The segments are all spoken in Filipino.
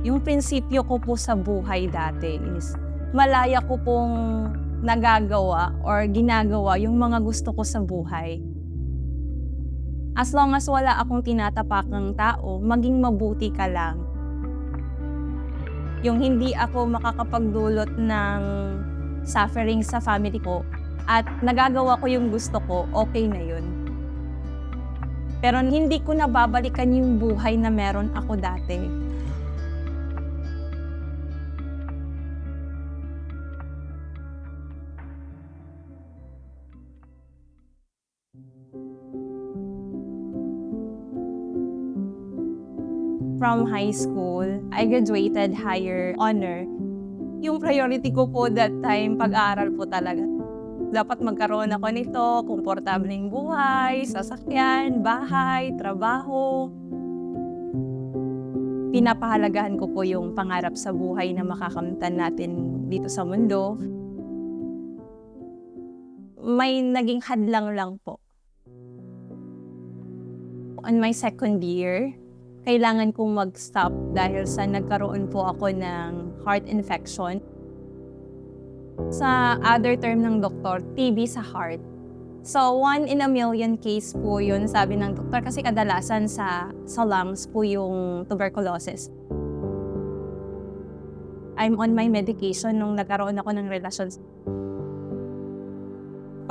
Yung prinsipyo ko po sa buhay dati is malaya ko pong nagagawa or ginagawa yung mga gusto ko sa buhay. As long as wala akong tinatapakang tao, maging mabuti ka lang. Yung hindi ako makakapagdulot ng suffering sa family ko at nagagawa ko yung gusto ko, okay na yun. Pero hindi ko na babalikan yung buhay na meron ako dati. From high school, I graduated higher honor. Yung priority ko po that time, pag-aaral po talaga. Dapat magkaroon ako nito, komportableng buhay, sasakyan, bahay, trabaho. Pinapahalagahan ko po yung pangarap sa buhay na makakamtan natin dito sa mundo. May naging hadlang lang po. On my second year, kailangan kong mag-stop dahil sa nagkaroon po ako ng heart infection. Sa other term ng doktor, TB sa heart. So, 1 in a million case po yun, sabi ng doktor, kasi kadalasan sa lungs po yung tuberculosis. I'm on my medication nung nagkaroon ako ng relasyon.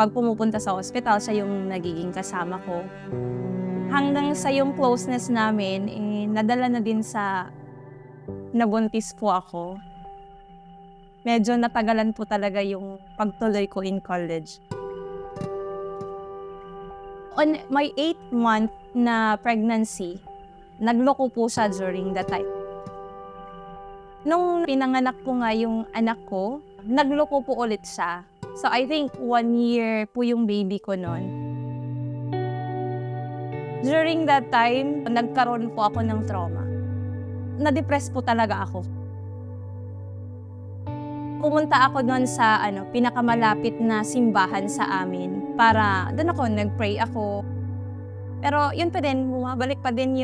Pag pumupunta sa hospital, siya yung nagiging kasama ko. Hanggang sa yung closeness namin, nadala na din sa nabuntis po ako. Medyo natagalan po talaga yung pagtuloy ko in college. On my 8th month na pregnancy, nagloko po siya during that time. Nung pinanganak ko nga yung anak ko, nagloko po ulit siya. So I think 1 year po yung baby ko noon. During that time, nagkaroon po ako ng trauma. Na-depress po talaga ako. Pumunta ako doon sa pinakamalapit na simbahan sa amin para doon ako nag-pray ako. Pero yun pa din, bumabalik pa din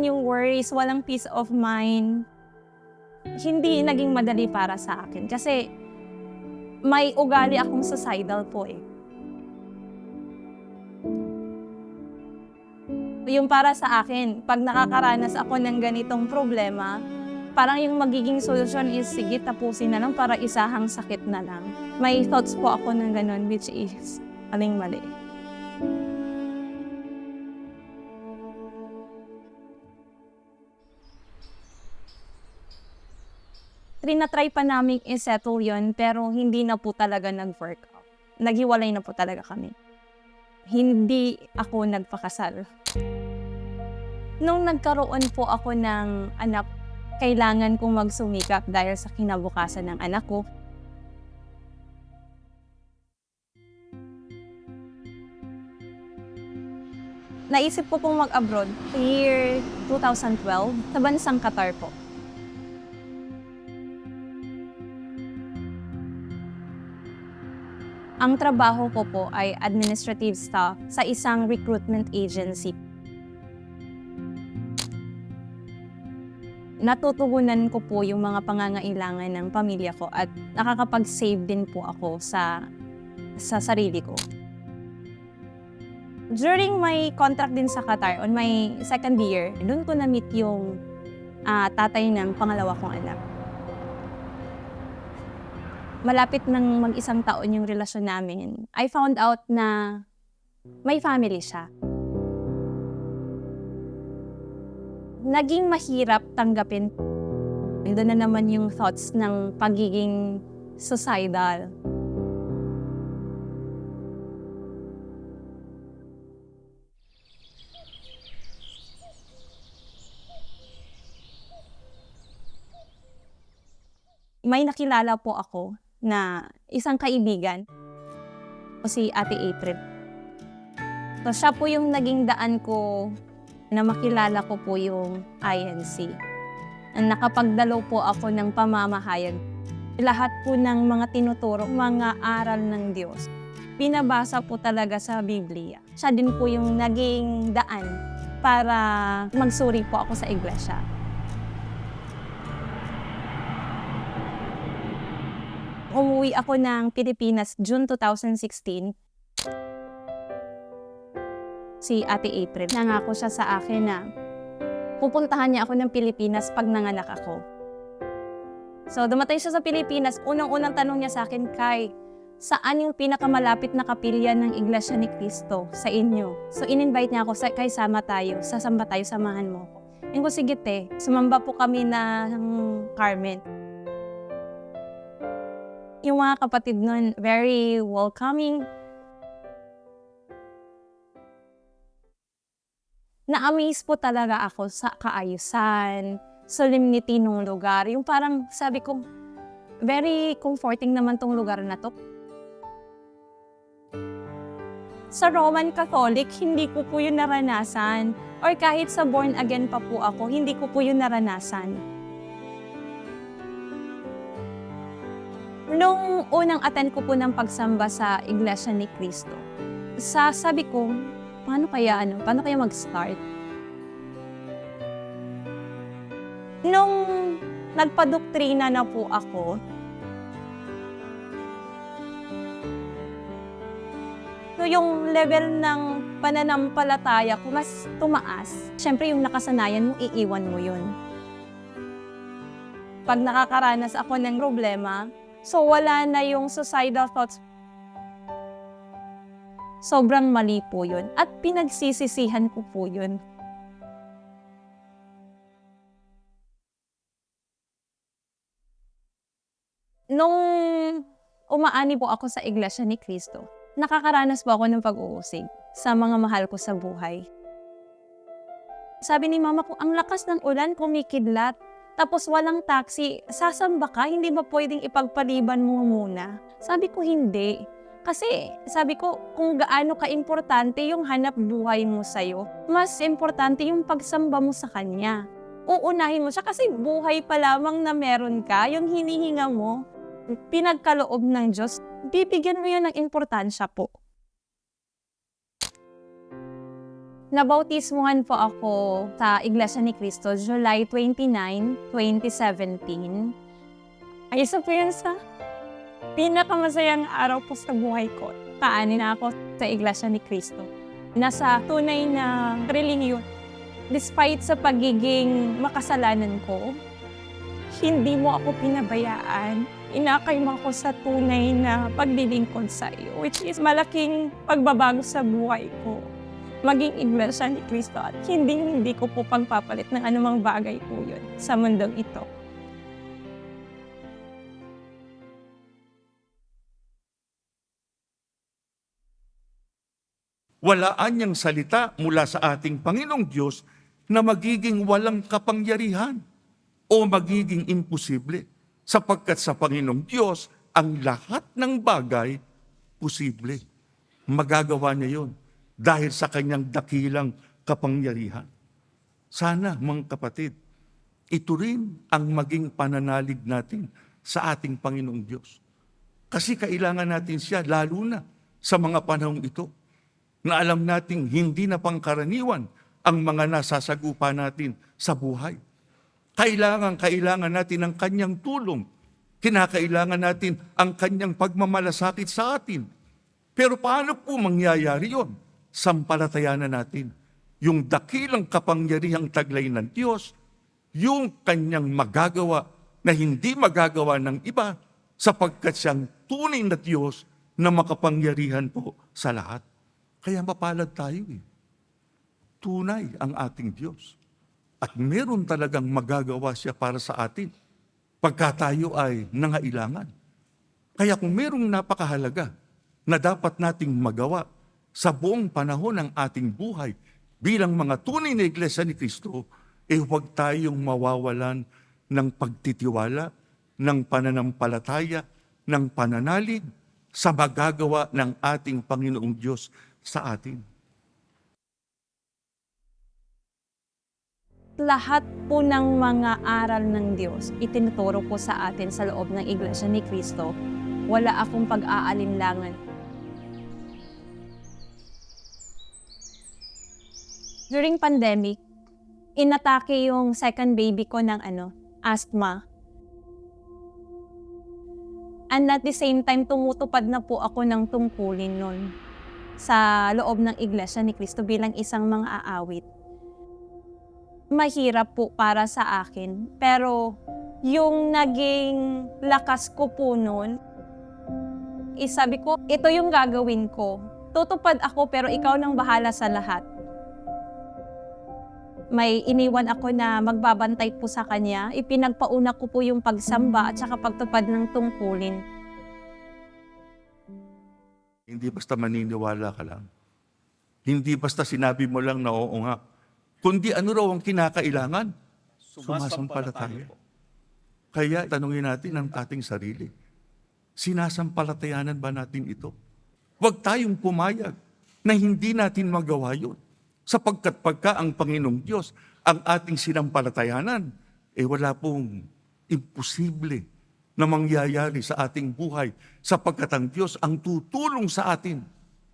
yung worries, walang peace of mind. Hindi naging madali para sa akin kasi may ugali akong suicidal po eh. Yung para sa akin, pag nakakaranas ako ng ganitong problema, parang yung magiging solusyon is, sige, tapusin na lang para isahang sakit na lang. May thoughts po ako ng ganun, which is maling-mali. Trinatry pa namin i-settle yun, pero hindi na po talaga nag-work out. Naghiwalay na po talaga kami. Hindi ako nagpakasal. Nung nagkaroon po ako ng anak, kailangan kong magsumikap dahil sa kinabukasan ng anak ko. Naisip ko pong mag-abroad year 2012 sa bansang Qatar po. Ang trabaho ko po ay administrative staff sa isang recruitment agency. Natutugunan ko po yung mga pangangailangan ng pamilya ko at nakakapag-save din po ako sa sarili ko. During my contract din sa Qatar, on my second year, doon ko na-meet yung tatay ng pangalawa kong anak. Malapit ng mag-isang taon yung relasyon namin, I found out na may family siya. Naging mahirap tanggapin. Doon na naman yung thoughts ng pagiging suicidal. May nakilala po ako na isang kaibigan, o si Ate April. So siya po yung naging daan ko na makilala ko po yung INC. Nakapagdalo po ako ng pamamahayag. Lahat po ng mga tinuturo, mga aral ng Diyos, pinabasa po talaga sa Biblia. Siya din po yung naging daan para magsuri po ako sa iglesia. umuwi ako ng Pilipinas June 2016, si Ate April, nangako siya sa akin na pupuntahan niya ako ng Pilipinas pag nanganak ako. So, dumating siya sa Pilipinas, unang-unang tanong niya sa akin, Kai, saan yung pinakamalapit na kapilya ng Iglesia ni Cristo sa inyo? So, in-invite niya ako, Kai, sama tayo, sasamba tayo, samahan mo ako. Yung ko, sige te, sumamba po kami ng Carmen. Yung mga kapatid nun, very welcoming. Na-amaze po talaga ako sa kaayusan, solemnity ng lugar. Yung parang sabi ko, very comforting naman tong lugar na to. Sa Roman Catholic, hindi ko po yun naranasan. Or kahit sa born again pa po ako, hindi ko po yun naranasan. Nung unang attend ko po ng pagsamba sa Iglesia ni Cristo, sabi ko, paano kaya mag-start? Nung nagpadoktrina na po ako, so yung level ng pananampalataya ko mas tumaas. Siyempre yung nakasanayan mo, iiwan mo yun. Pag nakakaranas ako ng problema, so wala na yung suicidal thoughts. Sobrang mali po yun. At pinagsisisihan ko po yun. Nung umaani po ako sa Iglesia ni Cristo, nakakaranas po ako ng pag-uusig sa mga mahal ko sa buhay. Sabi ni mama ko, ang lakas ng ulan, kumikidlat. Tapos walang taxi, sasamba ka? Hindi ba pwedeng ipagpaliban mo muna? Sabi ko, hindi. Kasi sabi ko, kung gaano ka-importante yung hanap buhay mo sa'yo, mas importante yung pagsamba mo sa Kanya. Uunahin mo siya kasi buhay pa lamang na meron ka, yung hinihinga mo, pinagkaloob ng Diyos, bibigyan mo yun ng importansya po. Nabautismuhan po ako sa Iglesia ni Cristo, July 29, 2017. Ay, isa po yun sa pinakamasayang araw po sa buhay ko. Kaani na ako sa Iglesia ni Cristo. Nasa tunay na relihiyon. Despite sa pagiging makasalanan ko, hindi mo ako pinabayaan. Inakay mo ako sa tunay na paglilingkod sa iyo, which is malaking pagbabago sa buhay ko. Maging Iglesia ni Cristo at hindi ko po pagpapalit ng anumang bagay po yun sa mundong ito. Walaan niyang salita mula sa ating Panginoong Diyos na magiging walang kapangyarihan o magiging imposible. Sapagkat sa Panginoong Diyos, ang lahat ng bagay posible. Magagawa niya yun dahil sa kanyang dakilang kapangyarihan. Sana, mga kapatid, ito rin ang maging pananalig natin sa ating Panginoong Diyos. Kasi kailangan natin siya, lalo na sa mga panahong ito, na alam nating hindi na pangkaraniwan ang mga nasasagupa natin sa buhay. Kailangan natin ang kanyang tulong. Kinakailangan natin ang kanyang pagmamalasakit sa atin. Pero paano po mangyayari yon? Sampalatayanan natin yung dakilang kapangyarihang taglay ng Diyos, yung kanyang magagawa na hindi magagawa ng iba, sapagkat siyang tunay na Diyos na makapangyarihan po sa lahat. Kaya mapalad tayo eh. Tunay ang ating Diyos. At meron talagang magagawa siya para sa atin pagka tayo ay nangailangan. Kaya kung merong napakahalaga na dapat nating magawa sa buong panahon ng ating buhay bilang mga tunay na Iglesia ni Cristo, huwag tayong mawawalan ng pagtitiwala, ng pananampalataya, ng pananalig sa magagawa ng ating Panginoong Diyos sa atin. Lahat po ng mga aral ng Diyos itinuturo po sa atin sa loob ng Iglesia ni Cristo. Wala akong pag-aalinlangan. During pandemic, inatake yung second baby ko ng asthma. And at the same time, tumutupad na po ako ng tungkulin nun sa loob ng Iglesia ni Cristo bilang isang mang-aawit. Mahirap po para sa akin, pero yung naging lakas ko po nun, sabi ko, ito yung gagawin ko. Tutupad ako pero ikaw nang bahala sa lahat. May iniwan ako na magbabantay po sa kanya. Ipinagpauna ko po yung pagsamba at saka pagtupad ng tungkulin. Hindi basta maniniwala ka lang. Hindi basta sinabi mo lang na oo nga. Kundi ano raw ang kinakailangan? Sumasampalataya. Kaya tanungin natin ang ating sarili. Sinasampalatayanan ba natin ito? Huwag tayong pumayag na hindi natin magawa yun. Sapagkat pagka ang Panginoong Diyos ang ating sinampalatayanan, wala pong imposible na mangyayari sa ating buhay sapagkat ang Diyos ang tutulong sa atin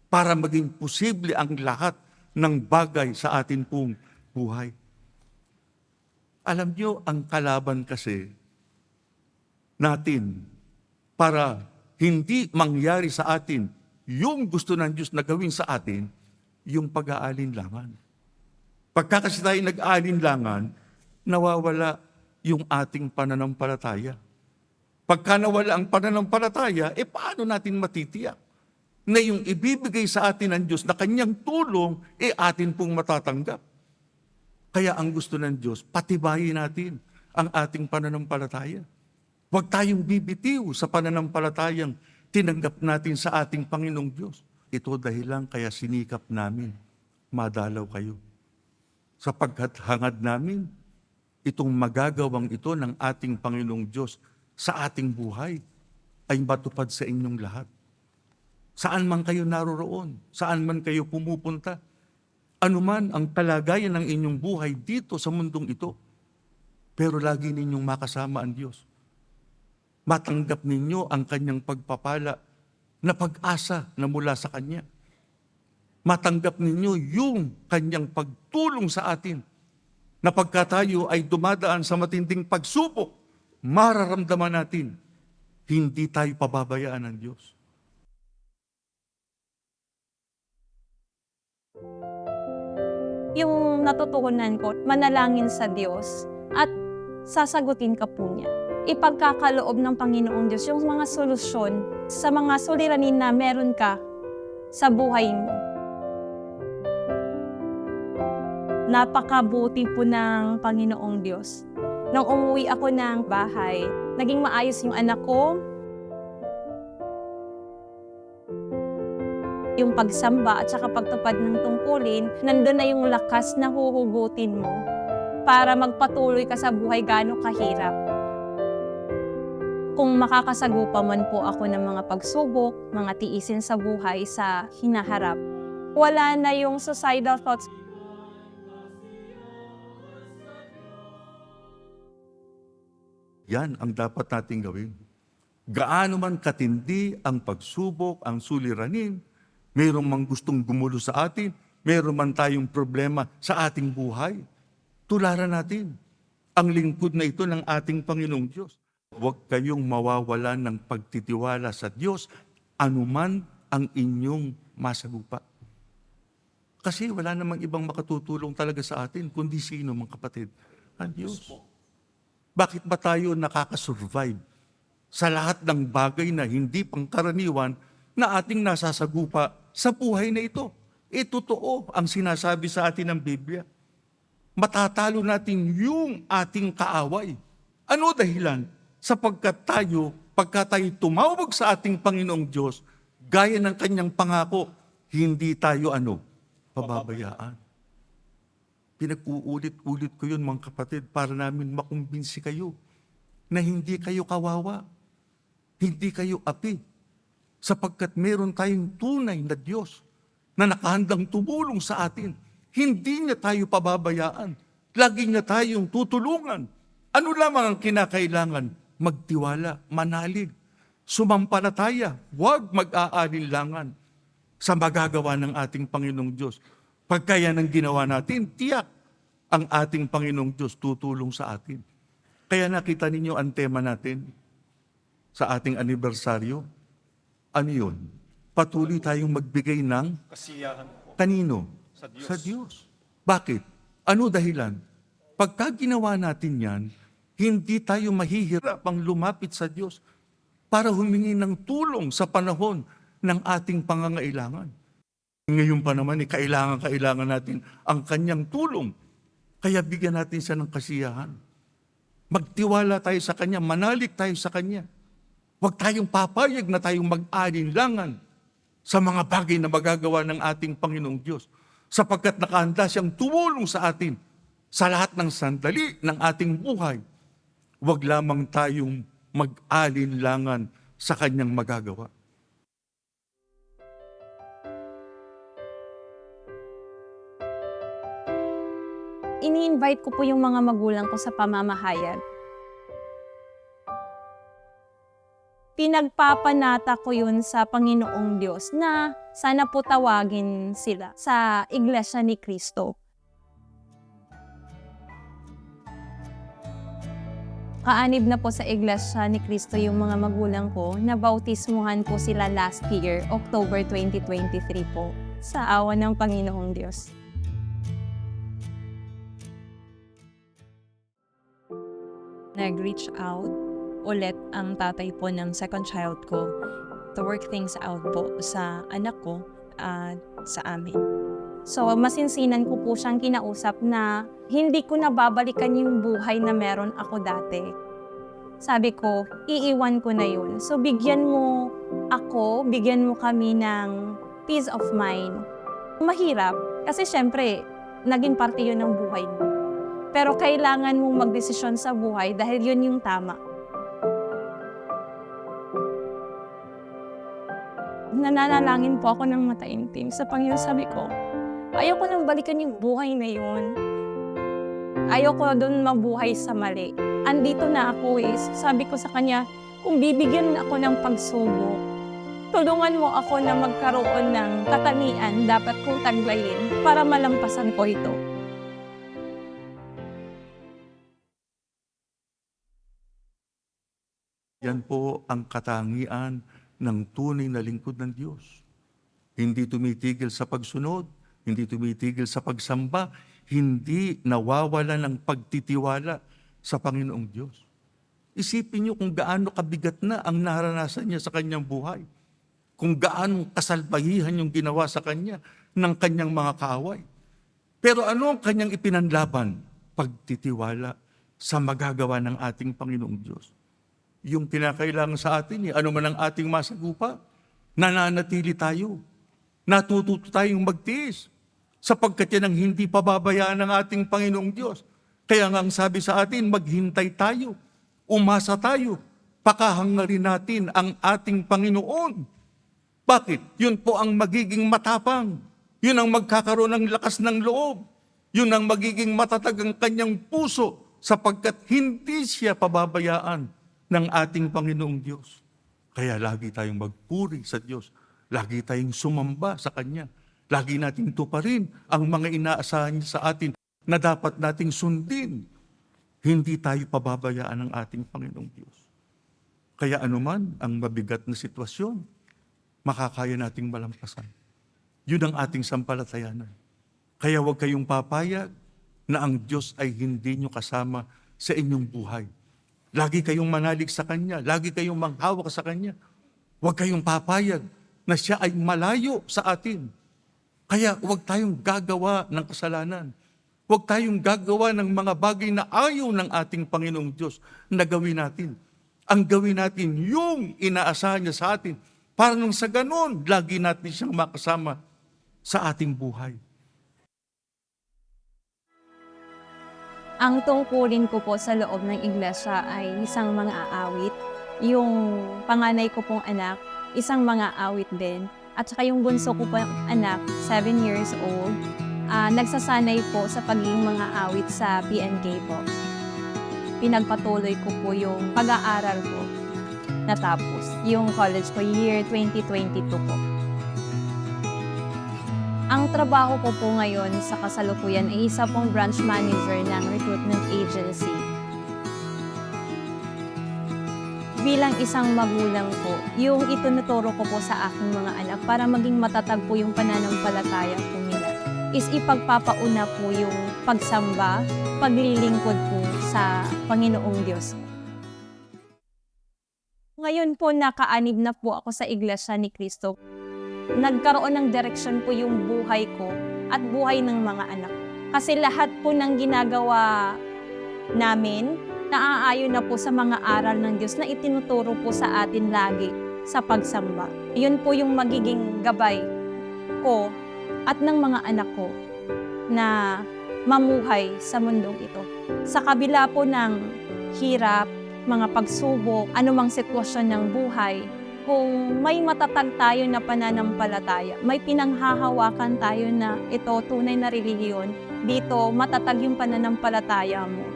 para maging posible ang lahat ng bagay sa atin pong buhay. Alam niyo, ang kalaban kasi natin para hindi mangyari sa atin yung gusto ng Diyos na gawin sa atin, yung pag-aalinlangan. Pagka kasi tayo nag-aalinlangan, nawawala yung ating pananampalataya. Pagka nawala ang pananampalataya, paano natin matitiyak na yung ibibigay sa atin ng Diyos na kanyang tulong, atin pong matatanggap. Kaya ang gusto ng Diyos, patibayin natin ang ating pananampalataya. Huwag tayong bibitiw sa pananampalatayang tinanggap natin sa ating Panginoong Diyos. Ito dahilan kaya sinikap namin, madalaw kayo. Sapagkat hangad namin, itong magagawang ito ng ating Panginoong Diyos sa ating buhay ay matupad sa inyong lahat. Saan man kayo naroroon, saan man kayo pumupunta, anuman ang kalagayan ng inyong buhay dito sa mundong ito, pero lagi ninyong makasama ang Diyos. Matanggap ninyo ang kanyang pagpapala na pag-asa na mula sa Kanya. Matanggap ninyo yung Kanyang pagtulong sa atin na pagka tayo ay dumadaan sa matinding pagsubok, mararamdaman natin, hindi tayo pababayaan ng Diyos. Yung natutunan ko, manalangin sa Diyos at sasagutin ka po niya. Ipagkakaloob ng Panginoong Diyos yung mga solusyon sa mga suliranin na meron ka sa buhay mo. Napakabuti po ng Panginoong Diyos. Nung umuwi ako ng bahay, naging maayos yung anak ko. Yung pagsamba at saka pagtupad ng tungkulin, nandun na yung lakas na huhugutin mo para magpatuloy ka sa buhay gaano kahirap. Kung makakasagupa man po ako ng mga pagsubok, mga tiisin sa buhay sa hinaharap, wala na yung suicidal thoughts. Yan ang dapat nating gawin. Gaano man katindi ang pagsubok, ang suliranin, mayroong mang gustong gumulo sa atin, mayroon man tayong problema sa ating buhay, tularan natin ang lingkod na ito ng ating Panginoong Diyos. Huwag kayong mawawalan ng pagtitiwala sa Diyos, anuman ang inyong masagupa. Kasi wala namang ibang makatutulong talaga sa atin, kundi sino, mga kapatid? Ang Diyos. Bakit ba tayo nakakasurvive sa lahat ng bagay na hindi pangkaraniwan na ating nasasagupa sa buhay na ito? Totoo ang sinasabi sa atin ng Biblia. Matatalo natin yung ating kaaway. Ano dahilan? Sapagkat tayo, pagka tayo tumawag sa ating Panginoong Diyos, gaya ng kanyang pangako, hindi tayo pababayaan. Pinag-uulit-ulit ko yun, mga kapatid, para namin makumbinsi kayo na hindi kayo kawawa, hindi kayo api, sapagkat meron tayong tunay na Diyos na nakahandang tumulong sa atin. Hindi niya tayo pababayaan. Lagi niya tayong tutulungan. Ano lamang ang kinakailangan? Magtiwala, manalig, sumampalataya, huwag mag-aalinlangan sa magagawa ng ating Panginoong Diyos. Pagkaya ng ginawa natin, tiyak ang ating Panginoong Diyos tutulong sa atin. Kaya nakita ninyo ang tema natin, sa ating anibersaryo. Ano yun? Patuloy tayong magbigay ng Kasiyahan po kanino? sa Diyos. Sa Diyos. Bakit? Ano dahilan? Pagka ginawa natin yan, hindi tayo mahihirapang lumapit sa Diyos para humingi ng tulong sa panahon ng ating pangangailangan. Ngayon pa naman, kailangan natin ang kanyang tulong. Kaya bigyan natin siya ng kasiyahan. Magtiwala tayo sa kanya, manalig tayo sa kanya. Huwag tayong papayag na tayong mag-alinlangan sa mga bagay na magagawa ng ating Panginoong Diyos, sapagkat nakahanda siyang tumulong sa atin sa lahat ng sandali ng ating buhay. Huwag lamang tayong mag-alinlangan sa kanyang magagawa. Ini-invite ko po yung mga magulang ko sa pamamahayag. Pinagpapanata ko yun sa Panginoong Diyos na sana po tawagin sila sa Iglesia ni Cristo. Kaanib na po sa Iglesia ni Cristo yung mga magulang ko, na bautismuhan po sila last year, October 2023 po, sa awa ng Panginoong Diyos. Nag-reach out ulit ang tatay po ng second child ko to work things out po sa anak ko at sa amin. So, masinsinan ko po siyang kinausap na hindi ko na babalikan yung buhay na meron ako dati. Sabi ko, iiwan ko na yun. So, bigyan mo ako, bigyan mo kami ng peace of mind. Mahirap, kasi syempre, naging parte yun ng buhay mo. Pero kailangan mong magdesisyon sa buhay dahil yun yung tama. Nananalangin po ako ng mataimtim sa Panginoon. Sabi ko, ayoko nang balikan yung buhay na yun. Ayoko doon mabuhay sa mali. Andito na ako sabi ko sa kanya, kung bibigyan ako ng pagsubok, tulungan mo ako na magkaroon ng katangian dapat kong taglayin para malampasan ko ito. Yan po ang katangian ng tunay na lingkod ng Diyos. Hindi tumitigil sa pagsunod, hindi tumitigil sa pagsamba, hindi nawawala ng pagtitiwala sa Panginoong Diyos. Isipin niyo kung gaano kabigat na ang naranasan niya sa kanyang buhay. Kung gaano kasalbahihan yung ginawa sa kanya ng kanyang mga kaaway. Pero ano ang kanyang ipinanlaban? Pagtitiwala sa magagawa ng ating Panginoong Diyos. Yung kinakailangan sa atin, ano man ang ating masagupa, nananatili tayo. Natututo tayong magtiis, sapagkat yan ang hindi pababayaan ng ating Panginoong Diyos. Kaya nga ang sabi sa atin, maghintay tayo, umasa tayo, pakahangarin natin ang ating Panginoon. Bakit? Yun po ang magiging matapang. Yun ang magkakaroon ng lakas ng loob. Yun ang magiging matatag ang kanyang puso, sapagkat hindi siya pababayaan ng ating Panginoong Diyos. Kaya lagi tayong magpuri sa Diyos. Lagi tayong sumamba sa Kanya. Lagi nating tuparin ang mga inaasahan niya sa atin na dapat nating sundin. Hindi tayo pababayaan ng ating Panginoong Diyos. Kaya anuman ang mabigat na sitwasyon, makakaya nating malampasan. Yun ang ating sampalatayanan. Kaya huwag kayong papayag na ang Diyos ay hindi nyo kasama sa inyong buhay. Lagi kayong manalig sa Kanya. Lagi kayong manghawak sa Kanya. Huwag kayong papayag na siya ay malayo sa atin. Kaya huwag tayong gagawa ng kasalanan. Huwag tayong gagawa ng mga bagay na ayaw ng ating Panginoong Diyos na gawin natin. Ang gawin natin yung inaasahan niya sa atin para nang sa ganon, lagi natin siyang makasama sa ating buhay. Ang tungkulin ko po sa loob ng iglesia ay isang mga aawit. Yung panganay ko pong anak, isang mga awit din. At saka yung bunso ko pong anak, 7 years old, nagsasanay po sa pagiging mga awit sa PNK po. Pinagpatuloy ko po yung pag-aaral ko natapos. Yung college ko, year 2022 po. Ang trabaho ko po ngayon sa kasalukuyan ay isa pong branch manager ng recruitment agency. bilang isang magulang po, yung itinuturo ko po sa aking mga anak para maging matatag po yung pananampalataya po nila is ipagpapauna po yung pagsamba, paglilingkod po sa Panginoong Diyos. Ngayon po nakaanib na po ako sa Iglesia ni Cristo. Nagkaroon ng direksyon po yung buhay ko at buhay ng mga anak. Kasi lahat po ng ginagawa namin, naaayon na po sa mga aral ng Diyos na itinuturo po sa atin lagi sa pagsamba. Yun po yung magiging gabay ko at ng mga anak ko na mamuhay sa mundong ito. Sa kabila po ng hirap, mga pagsubok, anumang sitwasyon ng buhay, kung may matatag tayo na pananampalataya, may pinanghahawakan tayo na ito tunay na relihiyon, dito matatag yung pananampalataya mo,